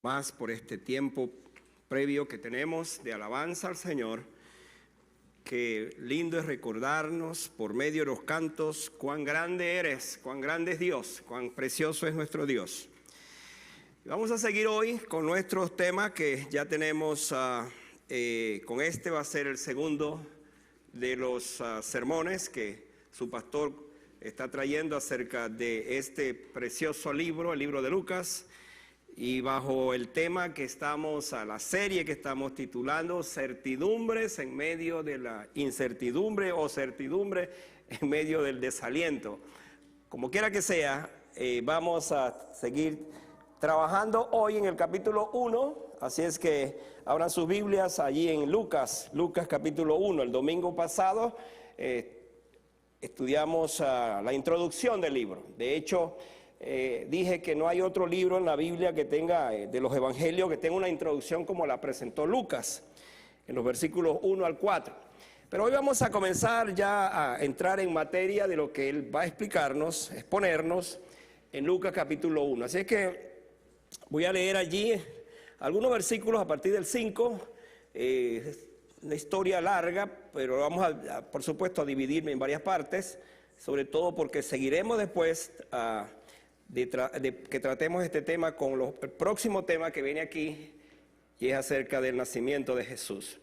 Más por este tiempo previo que tenemos de alabanza al Señor. Qué lindo es recordarnos por medio de los cantos cuán grande eres, cuán grande es Dios, cuán precioso es nuestro Dios. Vamos a seguir hoy con nuestros temas que ya tenemos, con este va a ser el segundo de los sermones que su pastor está trayendo acerca de este precioso libro, el libro de Lucas. Y bajo el tema que estamos, a la serie que estamos titulando, certidumbres en medio de la incertidumbre o certidumbre en medio del desaliento. Como quiera que sea, vamos a seguir trabajando hoy en el capítulo 1, así es que abran sus Biblias allí en Lucas capítulo 1. El domingo pasado estudiamos la introducción del libro. De hecho, dije que no hay otro libro en la Biblia que tenga, de los evangelios, que tenga una introducción como la presentó Lucas, en los versículos 1 al 4. Pero hoy vamos a comenzar ya a entrar en materia de lo que él va a explicarnos, exponernos en Lucas capítulo 1. Así es que voy a leer allí algunos versículos a partir del 5, una historia larga, pero vamos por supuesto a dividirme en varias partes, sobre todo porque seguiremos después que tratemos este tema con el próximo tema que viene aquí, y es acerca del nacimiento de Jesús.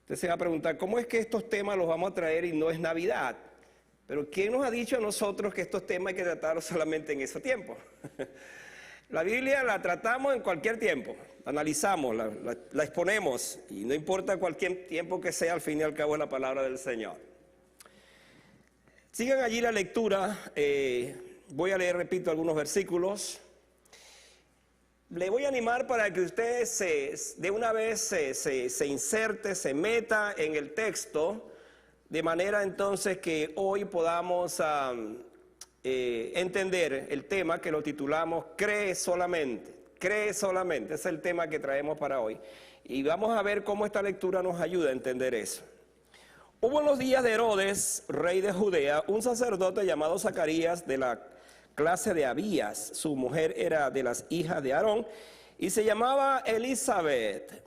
Usted se va a preguntar, ¿cómo es que estos temas los vamos a traer y no es Navidad? Pero ¿quién nos ha dicho a nosotros que estos temas hay que tratarlos solamente en ese tiempo? La Biblia la tratamos en cualquier tiempo, la analizamos, la exponemos, y no importa cualquier tiempo que sea, al fin y al cabo es la palabra del Señor. Sigan allí la lectura. Voy a leer, repito, algunos versículos. Le voy a animar para que usted de una vez se inserte, se meta en el texto, de manera entonces que hoy podamos entender el tema que lo titulamos Cree solamente. Cree solamente, ese es el tema que traemos para hoy. Y vamos a ver cómo esta lectura nos ayuda a entender eso. Hubo en los días de Herodes, rey de Judea, un sacerdote llamado Zacarías de la clase de Abías. Su mujer era de las hijas de Aarón y se llamaba Elizabeth.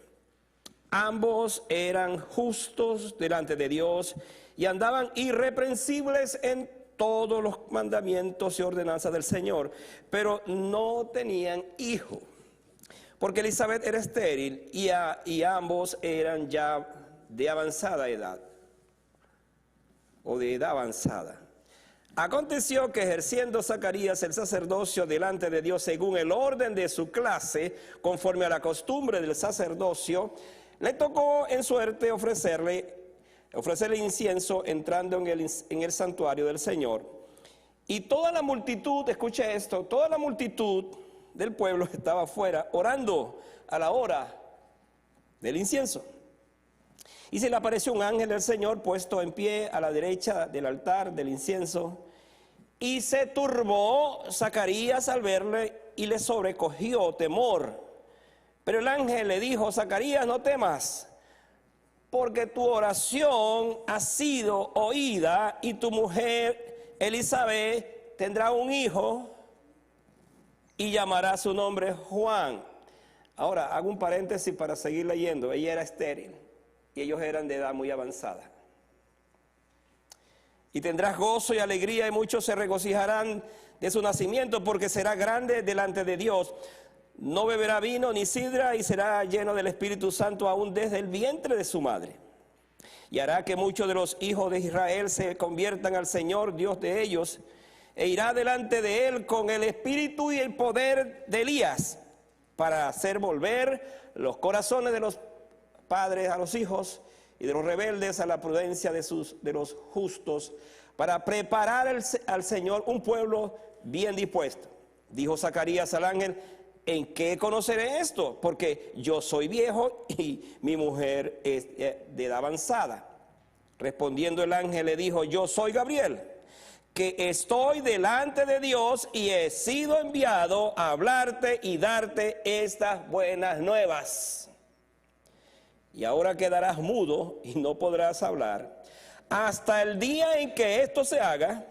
Ambos eran justos delante de Dios y andaban irreprensibles en todos los mandamientos y ordenanzas del Señor, pero no tenían hijo, porque Elizabeth era estéril y ambos eran ya de avanzada edad, o de edad avanzada. Aconteció que ejerciendo Zacarías el sacerdocio delante de Dios según el orden de su clase, conforme a la costumbre del sacerdocio, le tocó en suerte ofrecerle incienso entrando en el santuario del Señor. Y toda la multitud, escuche esto, toda la multitud del pueblo estaba afuera orando a la hora del incienso. Y se le apareció un ángel del Señor puesto en pie a la derecha del altar del incienso. Y se turbó Zacarías al verle y le sobrecogió temor. Pero el ángel le dijo: Zacarías, no temas, porque tu oración ha sido oída y tu mujer Elizabeth tendrá un hijo y llamará su nombre Juan. Ahora hago un paréntesis para seguir leyendo. Ella era estéril y ellos eran de edad muy avanzada. Y tendrás gozo y alegría, y muchos se regocijarán de su nacimiento, porque será grande delante de Dios. No beberá vino ni sidra, y será lleno del Espíritu Santo aún desde el vientre de su madre. Y hará que muchos de los hijos de Israel se conviertan al Señor, Dios de ellos, e irá delante de él con el espíritu y el poder de Elías, para hacer volver los corazones de los padres a los hijos, y de los rebeldes a la prudencia de los justos, para preparar al Señor un pueblo bien dispuesto. Dijo Zacarías al ángel: ¿en qué conoceré esto? Porque yo soy viejo y mi mujer es de edad avanzada. Respondiendo el ángel le dijo: yo soy Gabriel, que estoy delante de Dios y he sido enviado a hablarte y darte estas buenas nuevas. Y ahora quedarás mudo y no podrás hablar hasta el día en que esto se haga,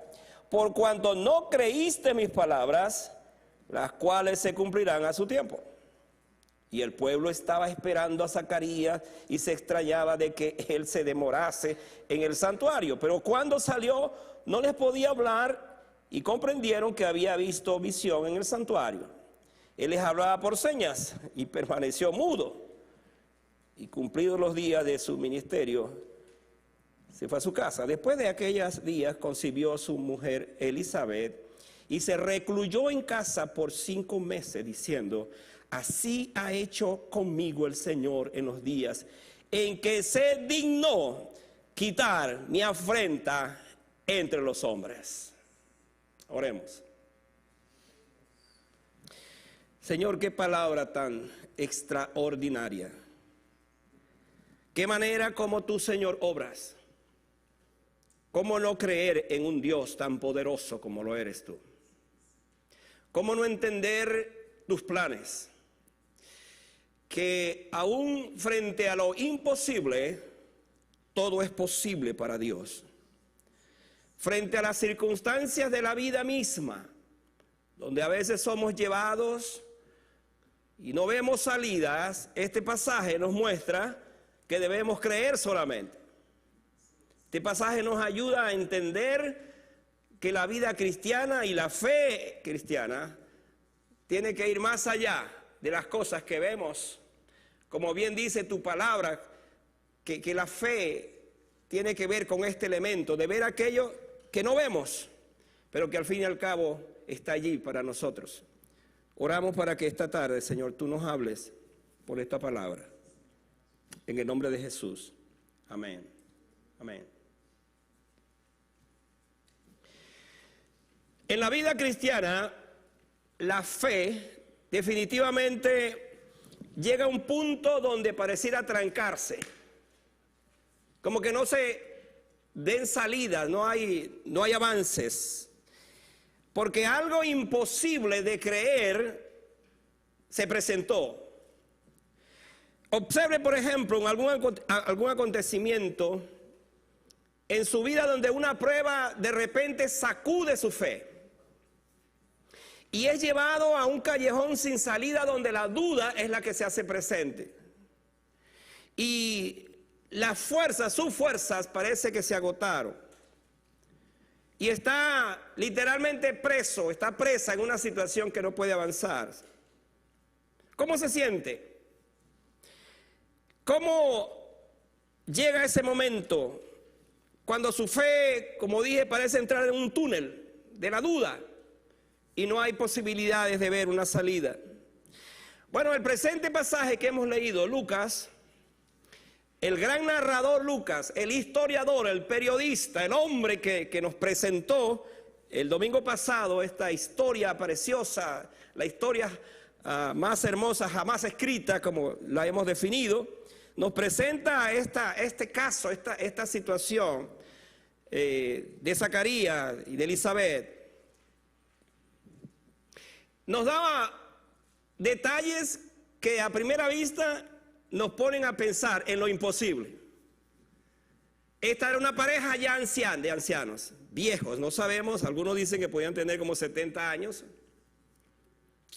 por cuanto no creíste mis palabras, las cuales se cumplirán a su tiempo. Y el pueblo estaba esperando a Zacarías y se extrañaba de que él se demorase en el santuario. Pero cuando salió no les podía hablar y comprendieron que había visto visión en el santuario. Él les hablaba por señas y permaneció mudo. Y cumplidos los días de su ministerio, se fue a su casa. Después de aquellos días concibió su mujer Elizabeth y se recluyó en casa por 5 meses diciendo: así ha hecho conmigo el Señor en los días en que se dignó quitar mi afrenta entre los hombres. Oremos. Señor, qué palabra tan extraordinaria. Qué manera como tú, Señor, obras. ¿Cómo no creer en un Dios tan poderoso como lo eres tú? ¿Cómo no entender tus planes? Que aún frente a lo imposible, todo es posible para Dios. Frente a las circunstancias de la vida misma, donde a veces somos llevados y no vemos salidas, este pasaje nos muestra que debemos creer solamente. Este pasaje nos ayuda a entender que la vida cristiana y la fe cristiana tiene que ir más allá de las cosas que vemos. Como bien dice tu palabra, que la fe tiene que ver con este elemento de ver aquello que no vemos, pero que al fin y al cabo está allí para nosotros. Oramos para que esta tarde, Señor, tú nos hables por esta palabra. En el nombre de Jesús. Amén. Amén. En la vida cristiana, la fe definitivamente llega a un punto donde pareciera trancarse. Como que no se den salidas, no hay avances. Porque algo imposible de creer se presentó. Observe, por ejemplo, en algún acontecimiento en su vida donde una prueba de repente sacude su fe. Y es llevado a un callejón sin salida donde la duda es la que se hace presente. Y las fuerzas, sus fuerzas parece que se agotaron. Y está literalmente preso, está presa en una situación que no puede avanzar. ¿Cómo se siente? ¿Cómo llega ese momento cuando su fe, como dije, parece entrar en un túnel de la duda y no hay posibilidades de ver una salida? Bueno, el presente pasaje que hemos leído, Lucas, el gran narrador Lucas, el historiador, el periodista, el hombre que nos presentó el domingo pasado esta historia preciosa, la historia más hermosa jamás escrita, como la hemos definido, nos presenta este caso, esta situación de Zacarías y de Elizabeth. Nos daba detalles que a primera vista nos ponen a pensar en lo imposible. Esta era una pareja ya anciana, de ancianos, viejos, no sabemos, algunos dicen que podían tener como 70 años.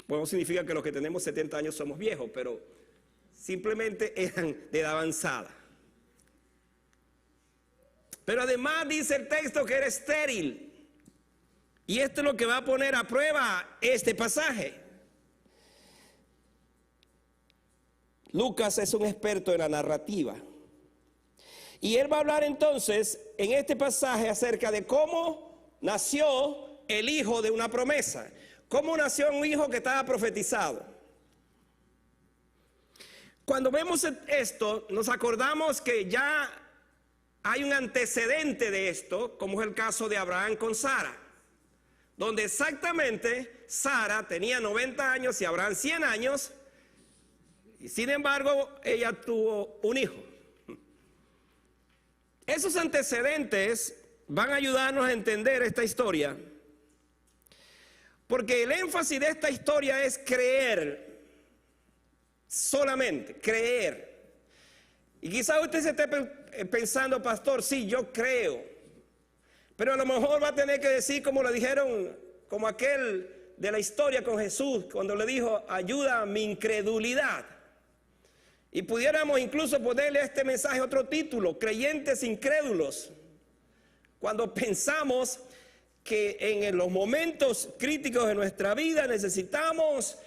Bueno, significa que los que tenemos 70 años somos viejos, pero simplemente eran de edad avanzada. Pero además dice el texto que era estéril. Y esto es lo que va a poner a prueba este pasaje. Lucas es un experto en la narrativa. Y él va a hablar entonces en este pasaje acerca de cómo nació el hijo de una promesa. Cómo nació un hijo que estaba profetizado. Cuando vemos esto, nos acordamos que ya hay un antecedente de esto, como es el caso de Abraham con Sara, donde exactamente Sara tenía 90 años y Abraham 100 años, y sin embargo ella tuvo un hijo. Esos antecedentes van a ayudarnos a entender esta historia, porque el énfasis de esta historia es creer. Solamente creer. Y quizás usted se esté pensando, pastor, sí, yo creo, pero a lo mejor va a tener que decir como le dijeron, como aquel de la historia con Jesús, cuando le dijo, ayuda a mi incredulidad. Y pudiéramos incluso ponerle a este mensaje otro título: creyentes incrédulos. Cuando pensamos que en los momentos críticos de nuestra vida necesitamos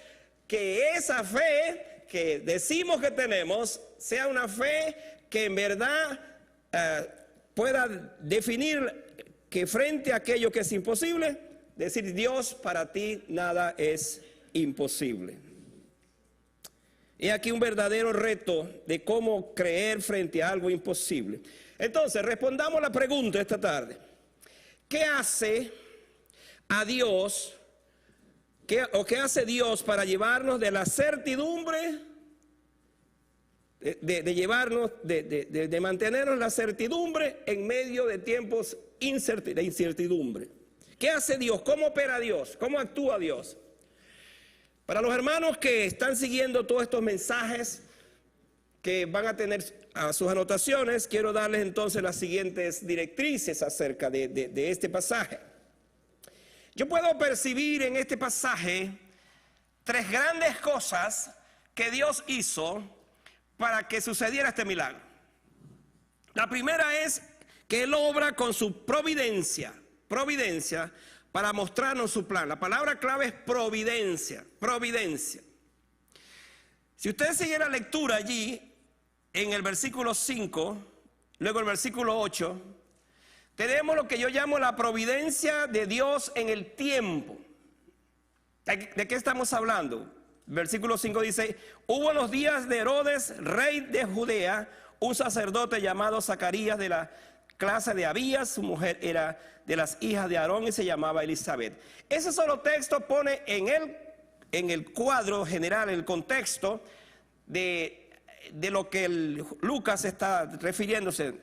que esa fe que decimos que tenemos sea una fe que en verdad pueda definir que frente a aquello que es imposible, decir: Dios, para ti nada es imposible. Y aquí un verdadero reto de cómo creer frente a algo imposible. Entonces, respondamos la pregunta esta tarde: ¿qué hace a Dios, qué hace Dios para llevarnos de la certidumbre, de mantenernos la certidumbre en medio de tiempos de incertidumbre? ¿Qué hace Dios? ¿Cómo opera Dios? ¿Cómo actúa Dios? Para los hermanos que están siguiendo todos estos mensajes, que van a tener sus anotaciones, quiero darles entonces las siguientes directrices acerca de este pasaje. Yo puedo percibir en este pasaje tres grandes cosas que Dios hizo para que sucediera este milagro. La primera es que Él obra con su providencia para mostrarnos su plan. La palabra clave es providencia. Si usted sigue la lectura allí, en el versículo 5, luego el versículo 8, tenemos lo que yo llamo la providencia de Dios en el tiempo. ¿De qué estamos hablando? Versículo 5 dice: hubo en los días de Herodes, rey de Judea, un sacerdote llamado Zacarías, de la clase de Abías. Su mujer era de las hijas de Aarón y se llamaba Elizabeth. Ese solo texto pone en el cuadro general, en el contexto de lo que Lucas está refiriéndose,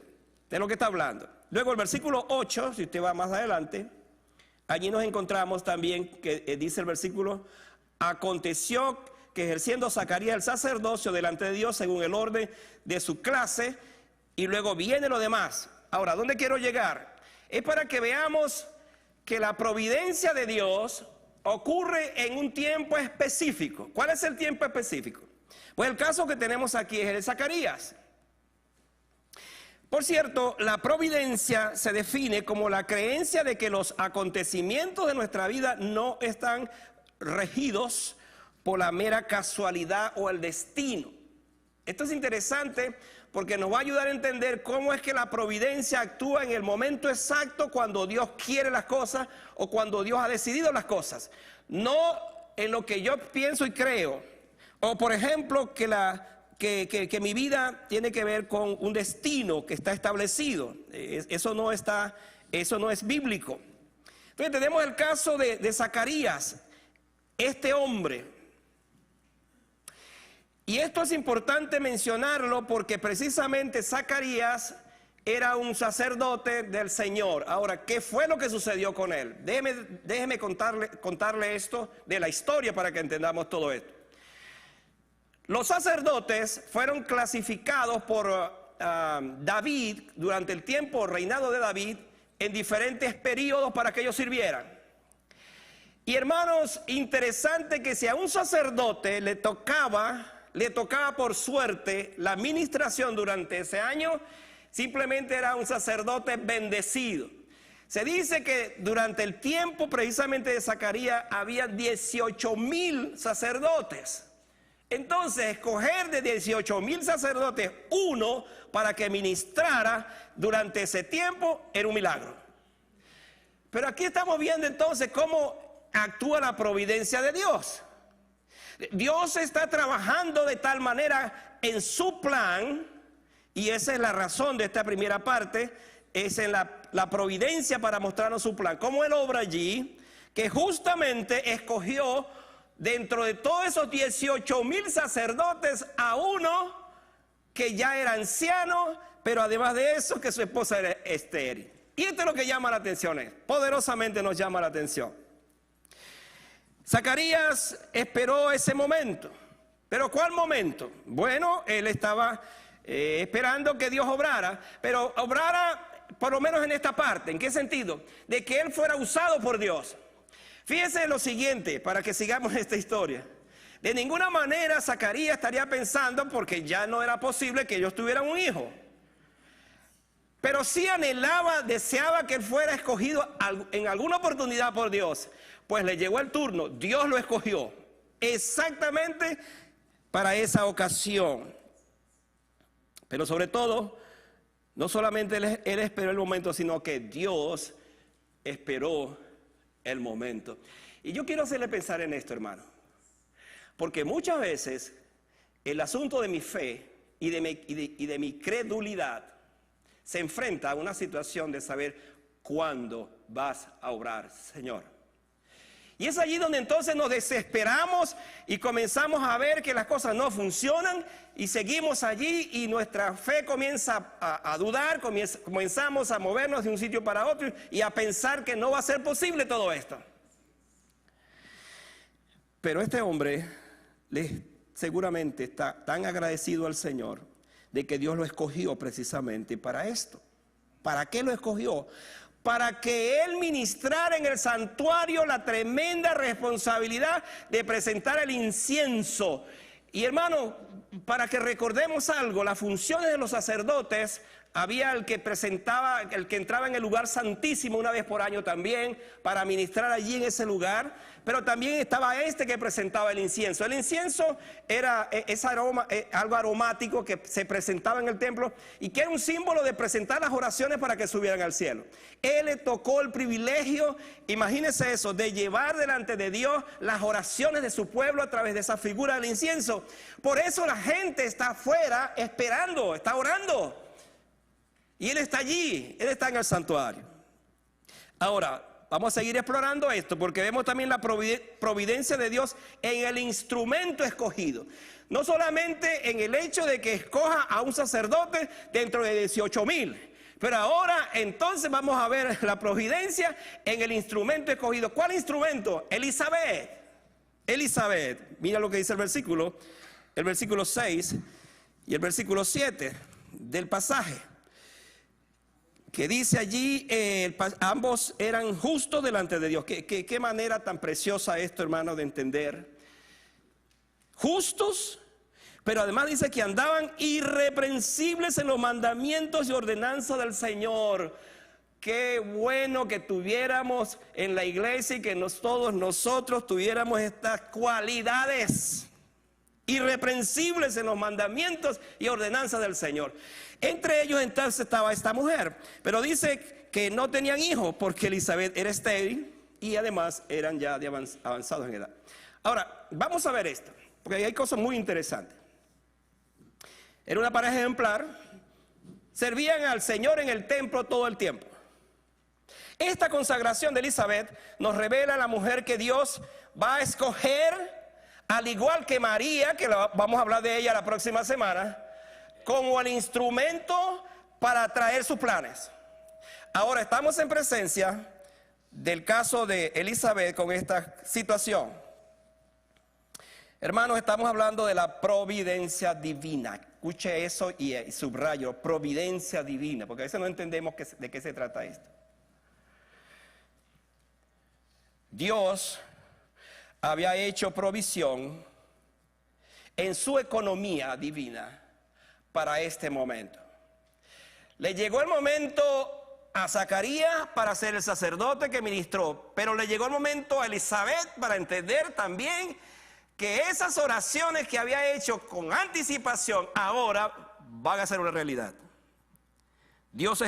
de lo que está hablando. Luego el versículo 8, si usted va más adelante, allí nos encontramos también que dice el versículo: aconteció que ejerciendo Zacarías el sacerdocio delante de Dios según el orden de su clase, y luego viene lo demás. Ahora, ¿dónde quiero llegar? Es para que veamos que la providencia de Dios ocurre en un tiempo específico. ¿Cuál es el tiempo específico? Pues el caso que tenemos aquí es el de Zacarías. Por cierto, la providencia se define como la creencia de que los acontecimientos de nuestra vida no están regidos por la mera casualidad o el destino. Esto es interesante porque nos va a ayudar a entender cómo es que la providencia actúa en el momento exacto cuando Dios quiere las cosas o cuando Dios ha decidido las cosas. No en lo que yo pienso y creo. O por ejemplo que mi vida tiene que ver con un destino que está establecido. Eso no es bíblico. Entonces tenemos el caso de Zacarías, este hombre. Y esto es importante mencionarlo porque precisamente Zacarías era un sacerdote del Señor. Ahora, ¿qué fue lo que sucedió con él? Déjeme contarle esto de la historia para que entendamos todo esto. Los sacerdotes fueron clasificados por David durante el tiempo reinado de David en diferentes periodos para que ellos sirvieran. Y hermanos, interesante que si a un sacerdote le tocaba por suerte la administración durante ese año, simplemente era un sacerdote bendecido. Se dice que durante el tiempo precisamente de Zacarías había 18,000 sacerdotes. Entonces, escoger de 18,000 sacerdotes uno para que ministrara durante ese tiempo era un milagro. Pero aquí estamos viendo entonces cómo actúa la providencia de Dios. Dios está trabajando de tal manera en su plan, y esa es la razón de esta primera parte, es en la providencia para mostrarnos su plan. Cómo Él obra allí, que justamente escogió dentro de todos esos 18,000 sacerdotes a uno que ya era anciano, pero además de eso que su esposa era estéril. Y esto es lo que llama la atención, poderosamente nos llama la atención. Zacarías esperó ese momento. ¿Pero cuál momento? Bueno, él estaba esperando que Dios obrara, pero obrara por lo menos en esta parte. ¿En qué sentido? De que él fuera usado por Dios. Fíjense en lo siguiente, para que sigamos esta historia. De ninguna manera Zacarías estaría pensando, porque ya no era posible que ellos tuvieran un hijo. Pero sí anhelaba, deseaba que él fuera escogido en alguna oportunidad por Dios. Pues le llegó el turno, Dios lo escogió exactamente para esa ocasión. Pero sobre todo, no solamente él esperó el momento, sino que Dios esperó el momento. Y yo quiero hacerle pensar en esto, hermano. Porque muchas veces el asunto de mi fe y de mi credulidad se enfrenta a una situación de saber cuándo vas a obrar, Señor. Y es allí donde entonces nos desesperamos y comenzamos a ver que las cosas no funcionan y seguimos allí y nuestra fe comienza a dudar, comenzamos a movernos de un sitio para otro y a pensar que no va a ser posible todo esto. Pero este hombre seguramente está tan agradecido al Señor de que Dios lo escogió precisamente para esto. ¿Para qué lo escogió? Para que él ministrara en el santuario la tremenda responsabilidad de presentar el incienso. Y hermano, para que recordemos algo, las funciones de los sacerdotes, había el que entraba en el lugar santísimo una vez por año también, para ministrar allí en ese lugar, pero también estaba este que presentaba el incienso. El incienso era algo aromático que se presentaba en el templo y que era un símbolo de presentar las oraciones para que subieran al cielo. Él le tocó el privilegio, imagínese eso, de llevar delante de Dios las oraciones de su pueblo a través de esa figura del incienso. Por eso la gente está afuera esperando, está orando. Y él está allí, él está en el santuario. Ahora, vamos a seguir explorando esto porque vemos también la providencia de Dios en el instrumento escogido. No solamente en el hecho de que escoja a un sacerdote dentro de 18,000. Pero ahora entonces vamos a ver la providencia en el instrumento escogido. ¿Cuál instrumento? Elisabet. Elisabet. Mira lo que dice el versículo 6 y el versículo 7 del pasaje. Que dice allí, ambos eran justos delante de Dios. ¿Qué manera tan preciosa esto, hermano, de entender? Justos, pero además dice que andaban irreprensibles en los mandamientos y ordenanzas del Señor. Qué bueno que tuviéramos en la iglesia y que todos nosotros tuviéramos estas cualidades. Irreprensibles en los mandamientos y ordenanzas del Señor. Entre ellos entonces estaba esta mujer, pero dice que no tenían hijos porque Elisabet era estéril y además eran ya avanzados en edad. Ahora, vamos a ver esto, porque hay cosas muy interesantes. Era una pareja ejemplar, servían al Señor en el templo todo el tiempo. Esta consagración de Elisabet nos revela a la mujer que Dios va a escoger, al igual que María, que vamos a hablar de ella la próxima semana, como el instrumento para traer sus planes. Ahora estamos en presencia del caso de Elisabet con esta situación. Hermanos, estamos hablando de la providencia divina. Escuche eso y subrayo, providencia divina, porque a veces no entendemos de qué se trata esto. Dios había hecho provisión en su economía divina para este momento. Le llegó el momento a Zacarías para ser el sacerdote que ministró, pero le llegó el momento a Elisabet para entender también que esas oraciones que había hecho con anticipación ahora van a ser una realidad. Dios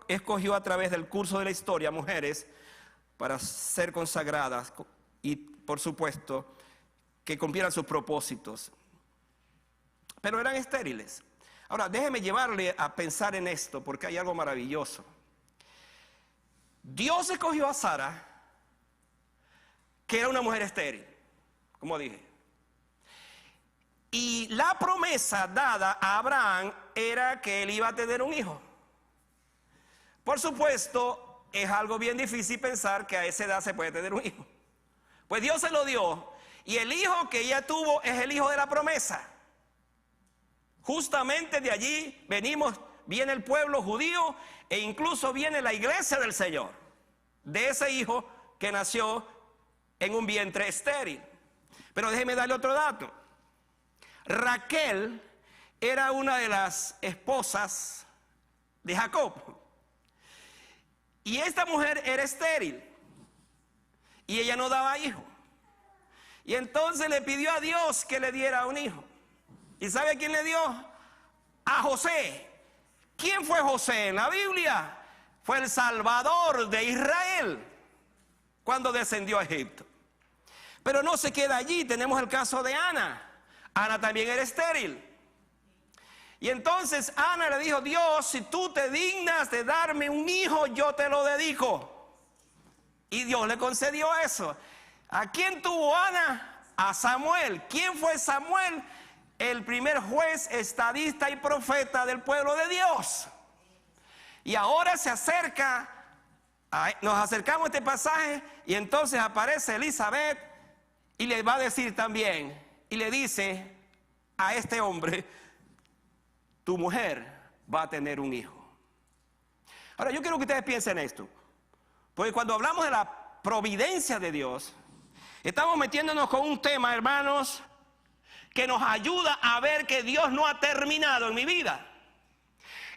escogió a través del curso de la historia mujeres para ser consagradas y por supuesto que cumplieran sus propósitos, pero eran estériles. Ahora déjeme llevarle a pensar en esto porque hay algo maravilloso. Dios escogió a Sara, que era una mujer estéril, como dije, y la promesa dada a Abraham era que él iba a tener un hijo. Por supuesto, es algo bien difícil pensar que a esa edad se puede tener un hijo. Pues Dios se lo dio, y el hijo que ella tuvo es el hijo de la promesa. Justamente de allí viene el pueblo judío e incluso viene la iglesia del Señor, de ese hijo que nació en un vientre estéril. Pero déjeme darle otro dato. Raquel era una de las esposas de Jacob. Y esta mujer era estéril. Y ella no daba hijo. Y entonces le pidió a Dios que le diera un hijo. ¿Y sabe a quién le dio? A José. ¿Quién fue José en la Biblia? Fue el Salvador de Israel cuando descendió a Egipto. Pero no se queda allí, tenemos el caso de Ana. Ana también era estéril. Y entonces Ana le dijo: Dios, si tú te dignas de darme un hijo, yo te lo dedico. Y Dios le concedió eso. ¿A quién tuvo Ana? A Samuel. ¿Quién fue Samuel? El primer juez, estadista y profeta del pueblo de Dios. Y ahora se acerca, nos acercamos a este pasaje y entonces aparece Elizabeth y le va a decir también, y le dice a este hombre: tu mujer va a tener un hijo. Ahora yo quiero que ustedes piensen esto, porque cuando hablamos de la providencia de Dios, estamos metiéndonos con un tema, hermanos, que nos ayuda a ver que Dios no ha terminado en mi vida.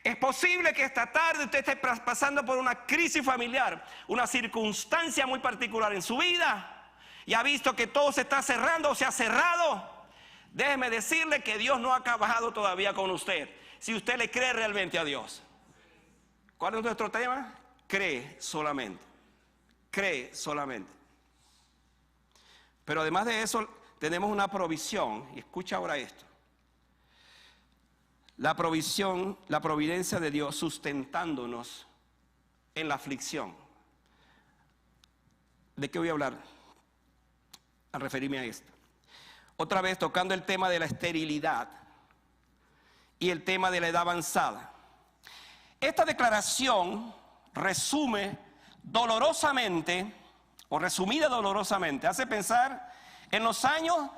Es posible que esta tarde usted esté pasando por una crisis familiar, una circunstancia muy particular en su vida, y ha visto que todo se está cerrando o se ha cerrado. Déjeme decirle que Dios no ha acabado todavía con usted, si usted le cree realmente a Dios. ¿Cuál es nuestro tema? Cree solamente. Cree solamente. Pero además de eso, tenemos una provisión, y escucha ahora esto. La provisión, la providencia de Dios sustentándonos en la aflicción. ¿De qué voy a hablar? Al referirme a esto. Otra vez tocando el tema de la esterilidad y el tema de la edad avanzada. Esta declaración resume dolorosamente, o resumida dolorosamente, hace pensar en los años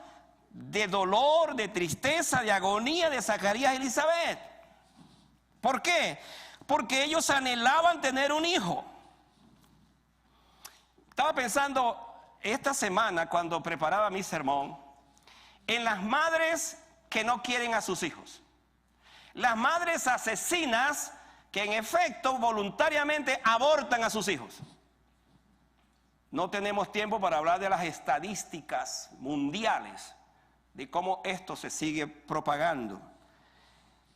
de dolor, de tristeza, de agonía de Zacarías y Elizabeth. ¿Por qué? Porque ellos anhelaban tener un hijo. Estaba pensando esta semana, cuando preparaba mi sermón, en las madres que no quieren a sus hijos. Las madres asesinas que en efecto voluntariamente abortan a sus hijos. No tenemos tiempo para hablar de las estadísticas mundiales, de cómo esto se sigue propagando.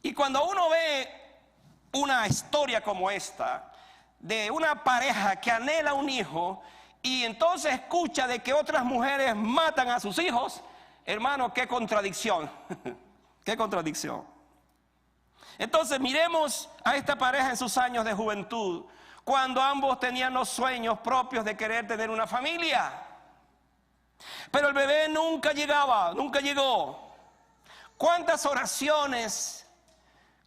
Y cuando uno ve una historia como esta, de una pareja que anhela un hijo, y entonces escucha de que otras mujeres matan a sus hijos, hermano, qué contradicción, qué contradicción. Entonces miremos a esta pareja en sus años de juventud, cuando ambos tenían los sueños propios de querer tener una familia. Pero el bebé nunca llegaba, nunca llegó. ¿Cuántas oraciones,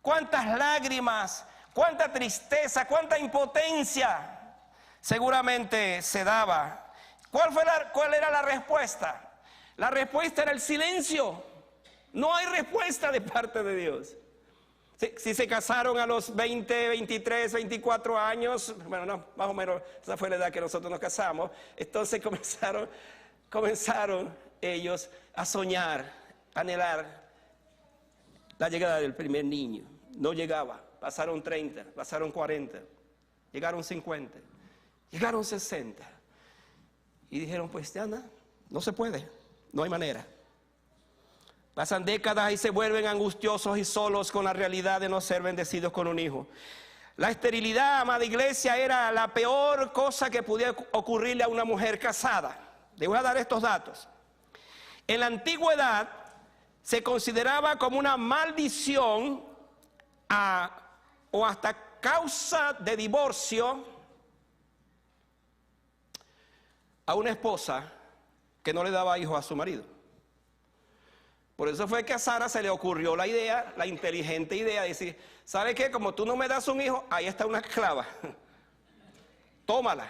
cuántas lágrimas, cuánta tristeza, cuánta impotencia seguramente se daba? ¿Cuál era la respuesta? La respuesta era el silencio. No hay respuesta de parte de Dios. Si se casaron a los 20, 23, 24 años, bueno, no, más o menos esa fue la edad que nosotros nos casamos, entonces comenzaron ellos a soñar, a anhelar la llegada del primer niño. No llegaba, pasaron 30, pasaron 40, llegaron 50, llegaron 60. Y dijeron, pues ya no se puede, no hay manera. Pasan décadas y se vuelven angustiosos y solos con la realidad de no ser bendecidos con un hijo. La esterilidad, amada iglesia, era la peor cosa que pudiera ocurrirle a una mujer casada. Les voy a dar estos datos. En la antigüedad se consideraba como una maldición o hasta causa de divorcio a una esposa que no le daba hijos a su marido. Por eso fue que a Sara se le ocurrió la idea, la inteligente idea de decir, ¿sabe qué? Como tú no me das un hijo, ahí está una esclava. Tómala.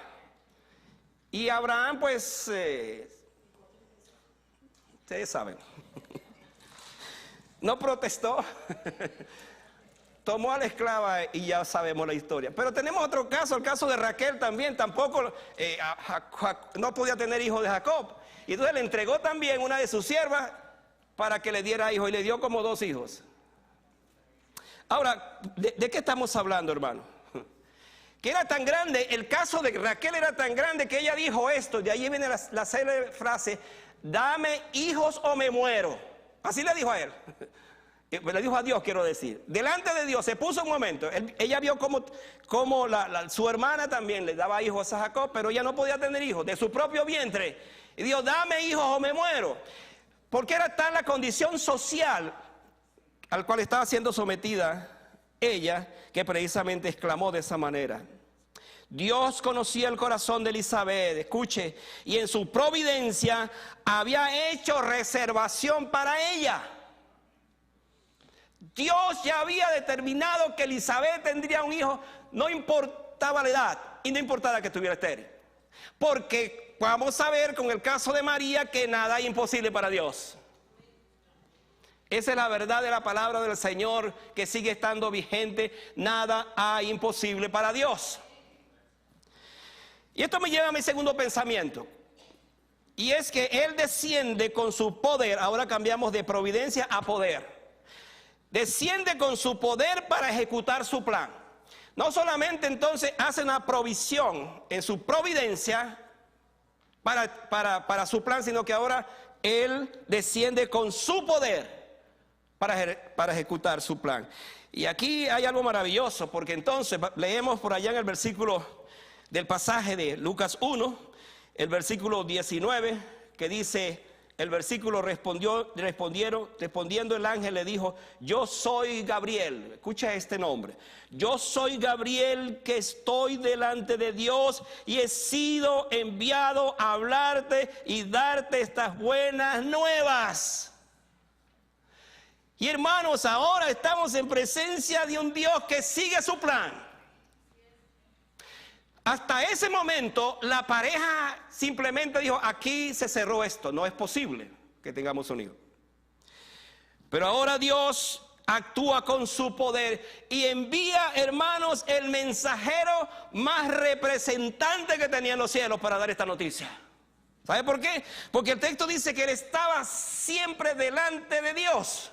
Y Abraham, pues, ustedes saben, no protestó. tomó a la esclava y ya sabemos la historia. Pero tenemos otro caso, el caso de Raquel también. Tampoco no podía tener hijos de Jacob. Y entonces le entregó también una de sus siervas para que le diera hijos y le dio como 2 hijos. Ahora, ¿de qué estamos hablando, hermano? Que era tan grande, el caso de Raquel era tan grande que ella dijo esto. De ahí viene la célebre frase: dame hijos o me muero. Así le dijo a él. Le dijo a Dios, quiero decir. Delante de Dios se puso un momento. Ella vio como su hermana también le daba hijos a Jacob, pero ella no podía tener hijos de su propio vientre. Y dijo, dame hijos o me muero. Porque era tal la condición social al cual estaba siendo sometida ella, que precisamente exclamó de esa manera. Dios conocía el corazón de Elizabeth, escuche, y en su providencia había hecho reservación para ella. Dios ya había determinado que Elizabeth tendría un hijo, no importaba la edad y no importaba que estuviera estéril. Porque vamos a ver con el caso de María que nada es imposible para Dios. Esa es la verdad de la palabra del Señor, que sigue estando vigente. Nada hay imposible para Dios. Y esto me lleva a mi segundo pensamiento. Y es que Él desciende con su poder. Ahora cambiamos de providencia a poder. Desciende con su poder para ejecutar su plan. No solamente entonces hace una provisión en su providencia para su plan, sino que ahora Él desciende con su poder para ejecutar su plan. Y aquí hay algo maravilloso, porque entonces leemos por allá en el versículo del pasaje de Lucas 1, el versículo 19, que dice, el versículo respondiendo el ángel le dijo, yo soy Gabriel, escucha este nombre, yo soy Gabriel que estoy delante de Dios y he sido enviado a hablarte y darte estas buenas nuevas. Y hermanos, ahora estamos en presencia de un Dios que sigue su plan. Hasta ese momento la pareja simplemente dijo, aquí se cerró esto, no es posible que tengamos un hijo. Pero ahora Dios actúa con su poder y envía, hermanos, el mensajero más representante que tenían los cielos para dar esta noticia. ¿Sabe por qué? Porque el texto dice que él estaba siempre delante de Dios.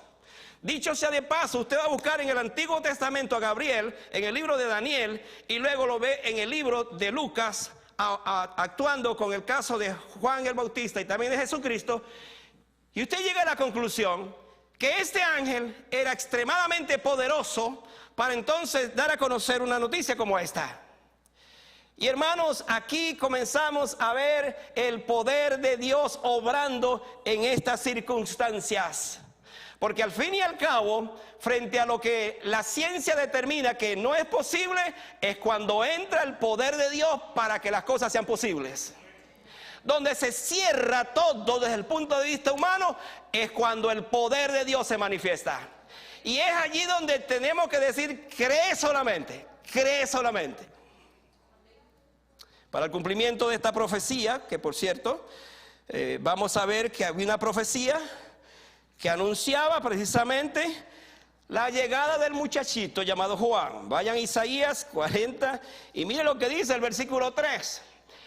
Dicho sea de paso, usted va a buscar en el Antiguo Testamento a Gabriel, en el libro de Daniel, y luego lo ve en el libro de Lucas, actuando con el caso de Juan el Bautista y también de Jesucristo, y usted llega a la conclusión que este ángel era extremadamente poderoso para entonces dar a conocer una noticia como esta. Y hermanos, aquí comenzamos a ver el poder de Dios obrando en estas circunstancias. Porque al fin y al cabo, frente a lo que la ciencia determina que no es posible, es cuando entra el poder de Dios para que las cosas sean posibles. Donde se cierra todo desde el punto de vista humano, es cuando el poder de Dios se manifiesta. Y es allí donde tenemos que decir, cree solamente, cree solamente. Para el cumplimiento de esta profecía, que por cierto, vamos a ver que había una profecía que anunciaba precisamente la llegada del muchachito llamado Juan. Vayan a Isaías 40 y miren lo que dice el versículo 3.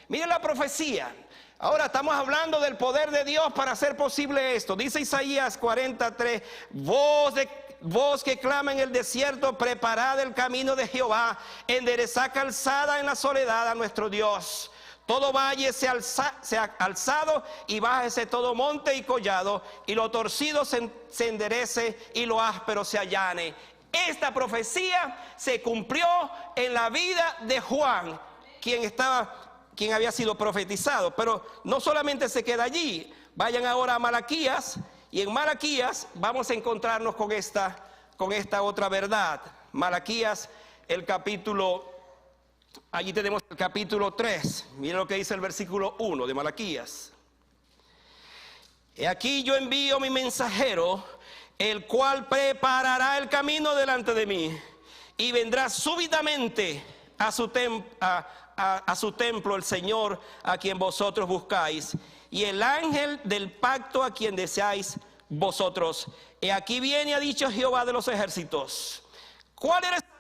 Miren la profecía. Ahora estamos hablando del poder de Dios para hacer posible esto. Dice Isaías 43, voz que clama en el desierto, preparad el camino de Jehová, enderezad calzada en la soledad a nuestro Dios. Todo valle sea alzado y bájese todo monte y collado, y lo torcido se enderece y lo áspero se allane. Esta profecía se cumplió en la vida de Juan, quien había sido profetizado. Pero no solamente se queda allí. Vayan ahora a Malaquías, y en Malaquías vamos a encontrarnos con esta otra verdad. Malaquías, el capítulo. Allí tenemos el capítulo 3, miren lo que dice el versículo 1 de Malaquías. He aquí yo envío mi mensajero, el cual preparará el camino delante de mí, y vendrá súbitamente a su templo el Señor a quien vosotros buscáis, y el ángel del pacto a quien deseáis vosotros. He aquí viene, ha dicho Jehová de los ejércitos, ¿Cuál era ese